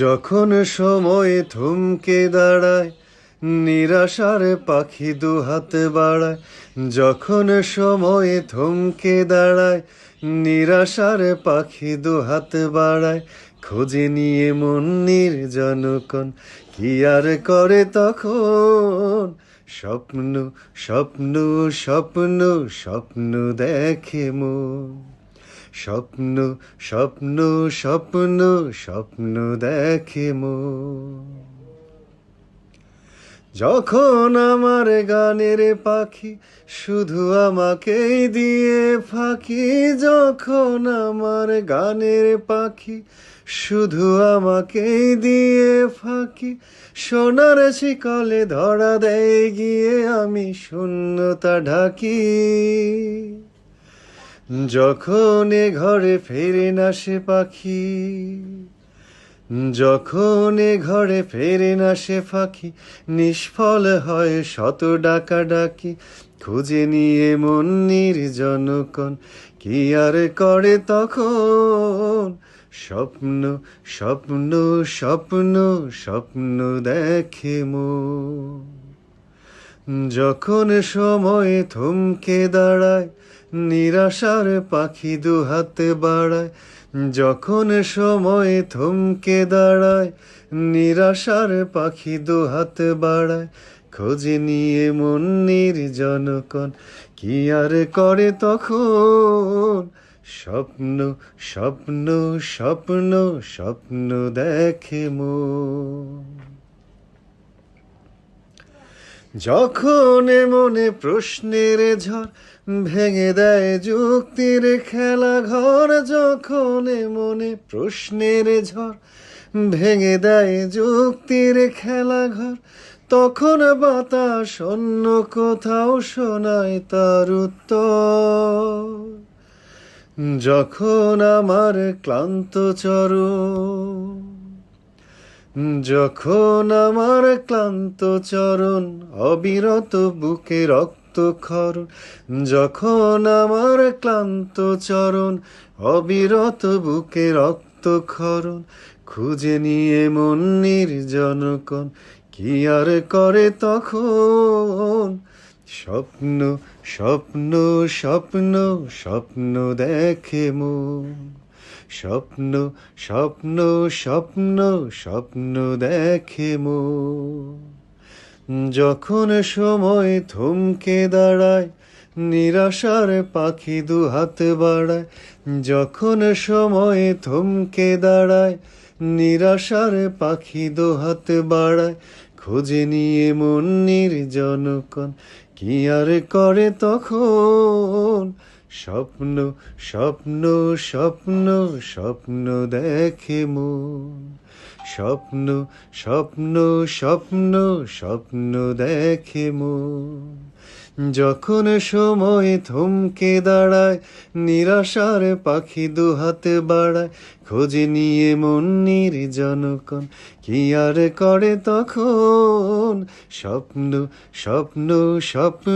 যখন সময় থমকে দাঁড়ায়, নিরাশার পাখি দুহাত বাড়ায়। যখন সময় থমকে দাঁড়ায়, নিরাশার পাখি দুহাত বাড়ায়। খোঁজে নিয়ে মন নির্জনকণ, কি আর করে তখন? স্বপ্ন স্বপ্ন স্বপ্ন স্বপ্ন দেখে মন। স্বপ্ন স্বপ্ন স্বপ্ন স্বপ্ন দেখে মন। যখন আমার গানের পাখি শুধু আমাকেই দিয়ে ফাঁকি, যখন আমার গানের পাখি শুধু আমাকেই দিয়ে ফাঁকি, সোনার শিকলে ধরা দেয় গিয়ে আমি শূন্যতা ঢাকি। যখন এ ঘরে ফেরে না সে পাখি, যখন এ ঘরে ফেরে না সে পাখি, নিষ্ফল হয় শত ডাকাডাকি। খুঁজে নিয়ে মন নির্জনকণ, কি আর করে তখন? স্বপ্ন স্বপ্ন স্বপ্ন স্বপ্ন দেখে মন। যখন সময় থমকে দাঁড়ায়, নিরাশার পাখি দুহাত বাড়ায়। যখন সময় থমকে দাঁড়ায়, নিরাশার পাখি দুহাত বাড়ায়। খোঁজে নিয়ে মন নির্জনকণ, কি আর করে তখন? স্বপ্ন স্বপ্ন স্বপ্ন স্বপ্ন দেখে মন। যখন মনে প্রশ্নের ঝড় ভেঙে দেয় যুক্তির খেলা ঘর, যখন মনে প্রশ্নের ঝড় ভেঙে দেয় যুক্তির খেলা ঘর, তখন বাতাস অন্য কোথাও শোনায় তার উত্তর। যখন আমার ক্লান্ত চরণ, যখন আমার ক্লান্ত চরণ অবিরত বুকে রক্তক্ষরণ, যখন আমার ক্লান্ত চরণ অবিরত বুকে রক্তক্ষরণ, খুঁজে নিয়ে মন নির্জনকণ, কি আর করে তখন? স্বপ্ন স্বপ্ন স্বপ্ন স্বপ্ন দেখে মন। স্বপ্ন স্বপ্ন স্বপ্ন স্বপ্ন দেখে মন। যখন সময় থমকে দাঁড়ায়, নিরাশার পাখি দুহাত বাড়ায়। যখন সময় থমকে দাঁড়ায়, নিরাশার পাখি দুহাত বাড়ায়। খোঁজে নিয়ে মন নির্জনকণ, কি আর করে তখন? স্বপ্ন স্বপ্ন স্বপ্ন স্বপ্ন দেখে মন। স্বপ্ন স্বপ্ন স্বপ্ন স্বপ্ন দেখে মন। যখন সময় থমকে দাঁড়ায়, নিরাশার পাখি দুহাত বাড়ায়। খোঁজে নিয়ে মন নির্জনকণ, কি আর করে তখন? স্বপ্ন স্বপ্ন স্বপ্ন